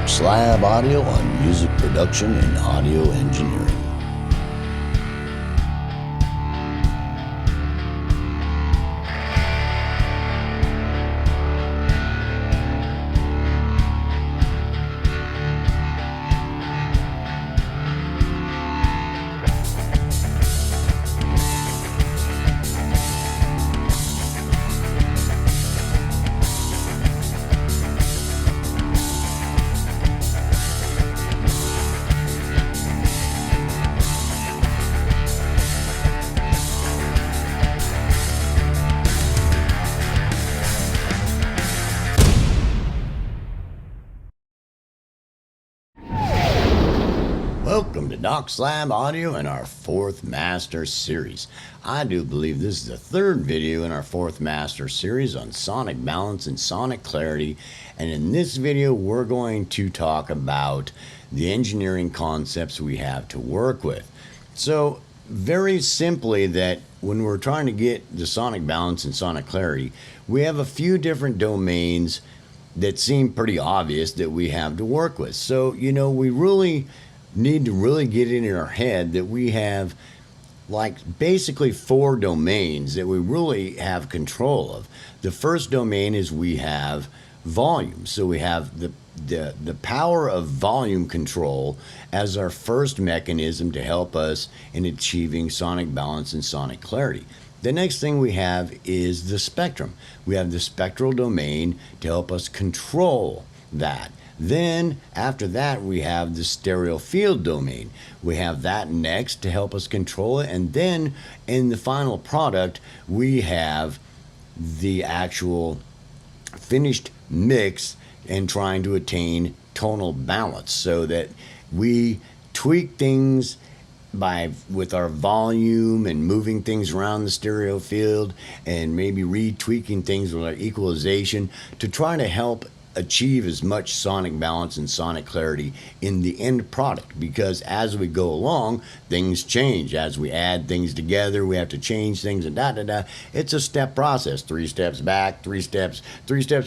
Doc Slab Audio on music production and audio engineering. Welcome to Doc Slab Audio and our fourth Master Series. I do believe this is the third video in our fourth Master Series on sonic balance and sonic clarity. And in this video, we're going to talk about the engineering concepts we have to work with. So very simply, that when we're trying to get the sonic balance and sonic clarity, we have a few different domains that seem pretty obvious that we have to work with. So, we really need to really get it in our head that we have like basically four domains that we really have control of. The first domain is we have volume. So we have the power of volume control as our first mechanism to help us in achieving sonic balance and sonic clarity. The next thing we have is the spectrum. We have the spectral domain to help us control that. Then after that, we have the stereo field domain. We have that next to help us control it. And then in the final product, we have the actual finished mix and trying to attain tonal balance so that we tweak things with our volume and moving things around the stereo field and maybe retweaking things with our equalization to try to help achieve as much sonic balance and sonic clarity in the end product, because as we go along, things change. As we add things together, we have to change things and It's a step process. 3 steps back, 3 steps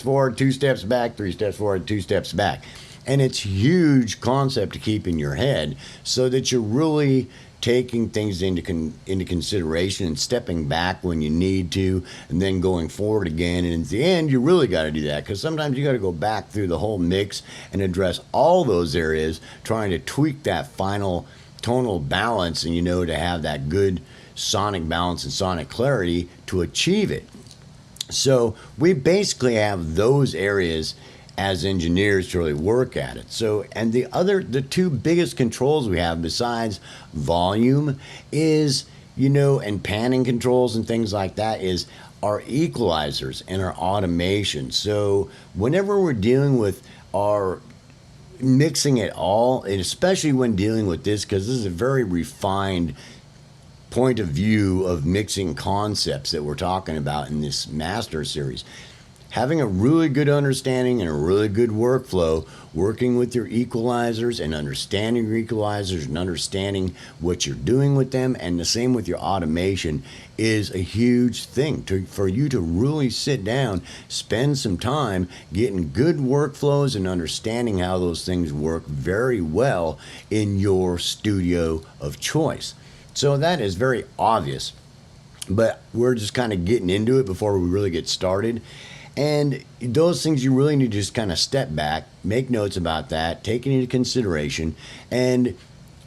forward, 2 steps back, 3 steps forward, 2 steps back. And it's a huge concept to keep in your head so that you're really taking things into consideration and stepping back when you need to, and then going forward again. And at the end, you really got to do that, because sometimes you got to go back through the whole mix and address all those areas, trying to tweak that final tonal balance and, to have that good sonic balance and sonic clarity to achieve it. So we basically have those areas as engineers to really work at it. So, and the two biggest controls we have besides volume is, and panning controls and things like that, is our equalizers and our automation. So whenever we're dealing with our mixing it all, and especially when dealing with this, because this is a very refined point of view of mixing concepts that we're talking about in this master series, having a really good understanding and a really good workflow, working with your equalizers and understanding your equalizers and understanding what you're doing with them, and the same with your automation, is a huge thing for you to really sit down, spend some time getting good workflows and understanding how those things work very well in your studio of choice. So that is very obvious, but we're just kind of getting into it before we really get started. And those things you really need to just kind of step back, make notes about that, take it into consideration, and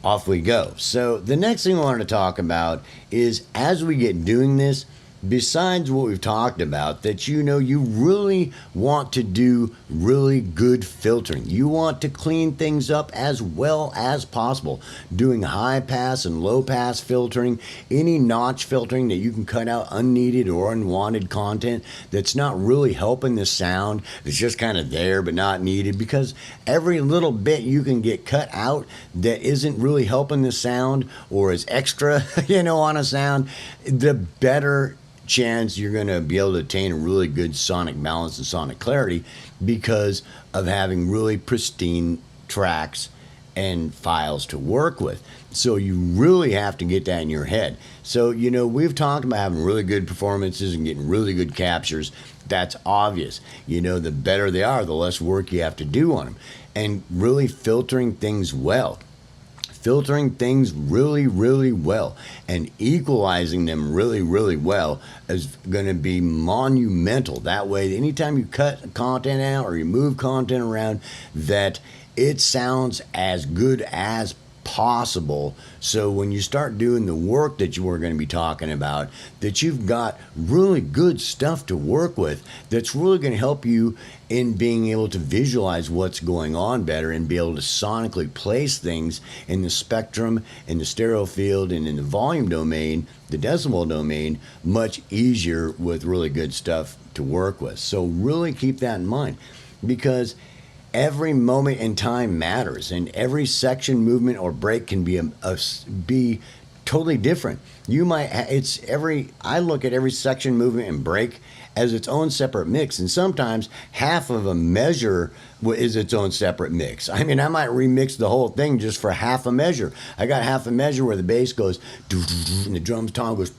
off we go. So the next thing I wanted to talk about is, as we get doing this, besides what we've talked about, that you really want to do really good filtering. You want to clean things up as well as possible, doing high pass and low pass filtering, any notch filtering that you can cut out unneeded or unwanted content that's not really helping the sound. It's just kind of there but not needed, because every little bit you can get cut out that isn't really helping the sound or is extra, on a sound, the better chance you're going to be able to attain a really good sonic balance and sonic clarity, because of having really pristine tracks and files to work with. So you really have to get that in your head. So, we've talked about having really good performances and getting really good captures. That's obvious. The better they are, the less work you have to do on them. and really filtering things well. Filtering things really, really well and equalizing them really, really well is going to be monumental. That way, anytime you cut content out or you move content around, that it sounds as good as possible. So when you start doing the work that you were going to be talking about, that you've got really good stuff to work with that's really going to help you in being able to visualize what's going on better and be able to sonically place things in the spectrum, in the stereo field, and in the volume domain, the decibel domain, much easier with really good stuff to work with. So really keep that in mind, because every moment in time matters, and every section, movement, or break can be totally different. You might I look at every section, movement, and break as its own separate mix, and sometimes half of a measure is its own separate mix. I mean, I might remix the whole thing just for half a measure. I got half a measure where the bass goes and the drums tom goes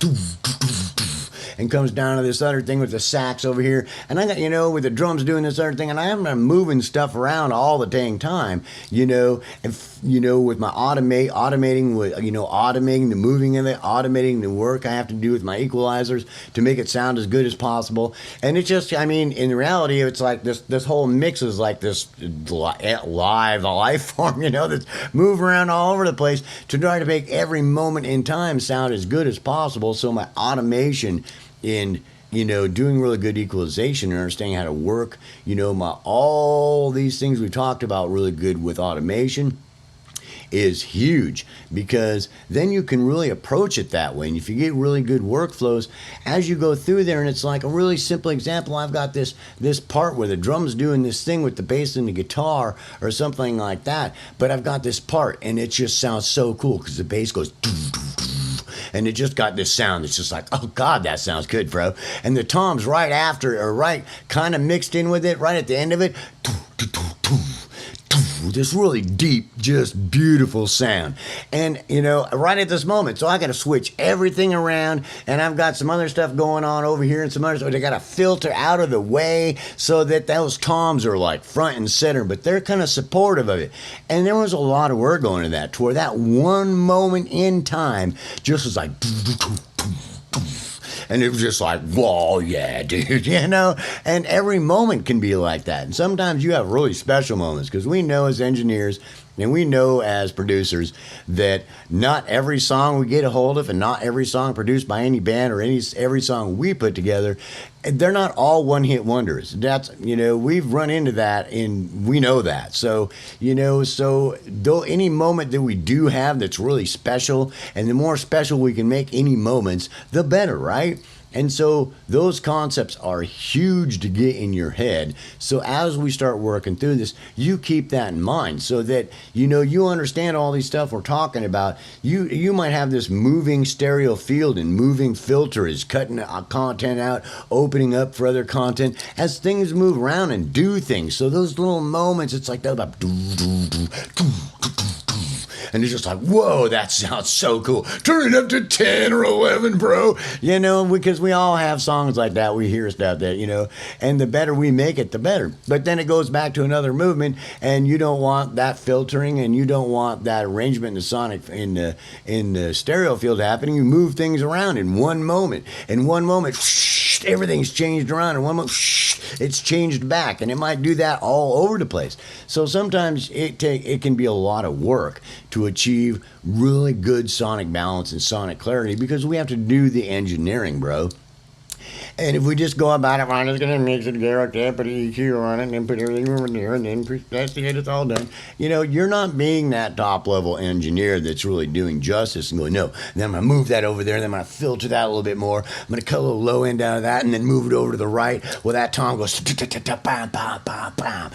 and comes down to this other thing with the sax over here, and I got, with the drums doing this other thing, and I'm moving stuff around all the dang time, with my automating with, automating the moving of it, automating the work I have to do with my equalizers to make it sound as good as possible. And it's just, in reality, it's like this whole mix is like this life form, that's moving around all over the place to try to make every moment in time sound as good as possible. So my automation in doing really good equalization and understanding how to work, all these things we talked about really good with automation is huge, because then you can really approach it that way. And if you get really good workflows as you go through there, and it's like a really simple example, I've got this part where the drum's doing this thing with the bass and the guitar or something like that, but I've got this part and it just sounds so cool because the bass goes and it just got this sound. It's just like, oh God, that sounds good, bro. And the toms right after, or right kind of mixed in with it, right at the end of it, this really deep, just beautiful sound. And, right at this moment, so I got to switch everything around, and I've got some other stuff going on over here and some other stuff. I got to filter out of the way so that those toms are like front and center, but they're kind of supportive of it. And there was a lot of work going into that, to where that one moment in time just was like, and it was just like, whoa, yeah, dude, and every moment can be like that. And sometimes you have really special moments, because we know as engineers and we know as producers that not every song we get a hold of, and not every song produced by any band or every song we put together, they're not all one-hit wonders. That's, we've run into that, and we know that. So, so though any moment that we do have that's really special, and the more special we can make any moments, the better, right? And so those concepts are huge to get in your head. So as we start working through this, you keep that in mind, so that, you understand all these stuff we're talking about. You might have this moving stereo field and moving filter is cutting content out, opening up for other content as things move around and do things. So those little moments, it's like that, and it's just like, whoa, that sounds so cool. Turn it up to 10 or 11, bro. Because we all have songs like that. We hear stuff that, and the better we make it, the better. But then it goes back to another movement, and you don't want that filtering, and you don't want that arrangement in the sonic, in the stereo field happening. You move things around in one moment. In one moment, everything's changed around. In one moment, it's changed back, and it might do that all over the place. So sometimes it can be a lot of work to achieve really good sonic balance and sonic clarity, because we have to do the engineering, bro. And if we just go about it, I'm just going to mix it together, put an EQ on it, and then put everything over there, and then that's it, it's all done. You're not being that top-level engineer that's really doing justice and going, no, then I'm going to move that over there, and then I'm going to filter that a little bit more. I'm going to cut a little low end out of that, and then move it over to the right. Well, that tom goes, bam, bam, bam, bam.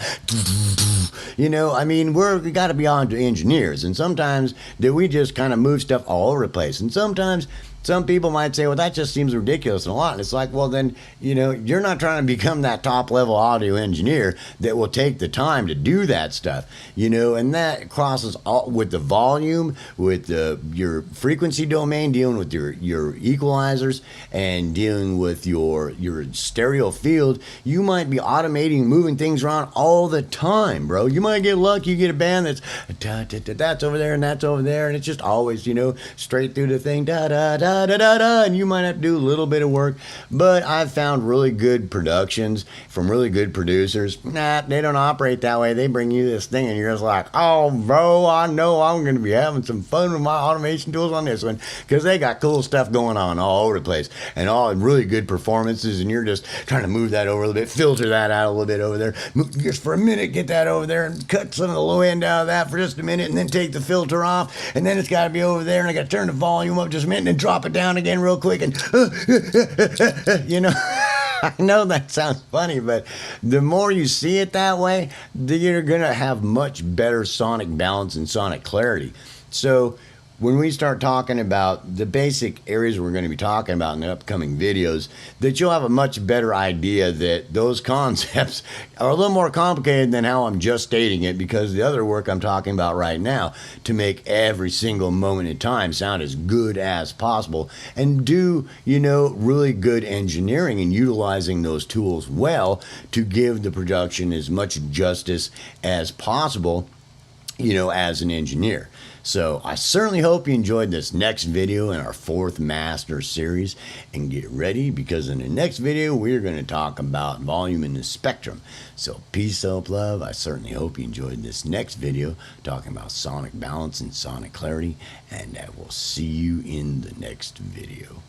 We got to be on to engineers, and sometimes we just kind of move stuff all over the place, and sometimes some people might say, well, that just seems ridiculous and a lot. And it's like, well, then, you're not trying to become that top-level audio engineer that will take the time to do that stuff, and that crosses all with the volume, with your frequency domain, dealing with your equalizers, and dealing with your stereo field. You might be automating, moving things around all the time, bro. bro. You might get lucky, you get a band that's that's over there and that's over there, and it's just always, you know, straight through the thing, da da da da da da, and you might have to do a little bit of work. But I've found really good productions from really good producers. Nah, they don't operate that way. They bring you this thing, and you're just like, oh, bro, I know I'm going to be having some fun with my automation tools on this one, because they got cool stuff going on all over the place, and all really good performances, and you're just trying to move that over a little bit, filter that out a little bit over there, just for a minute, get that over there, and cut some of the low end out of that for just a minute, and then take the filter off, and then it's got to be over there, and I got to turn the volume up just a minute, and then drop it down again real quick, and you know. I know that sounds funny, but the more you see it that way, you're going to have much better sonic balance and sonic clarity. So when we start talking about the basic areas we're going to be talking about in the upcoming videos, that you'll have a much better idea that those concepts are a little more complicated than how I'm just stating it, because the other work I'm talking about right now, to make every single moment in time sound as good as possible and do, you know, really good engineering and utilizing those tools well to give the production as much justice as possible, you know, as an engineer. So I certainly hope you enjoyed this next video in our 4th Master series, and get ready, because in the next video we're going to talk about volume in the spectrum. So peace, hope, love. I certainly hope you enjoyed this next video talking about sonic balance and sonic clarity, and I will see you in the next video.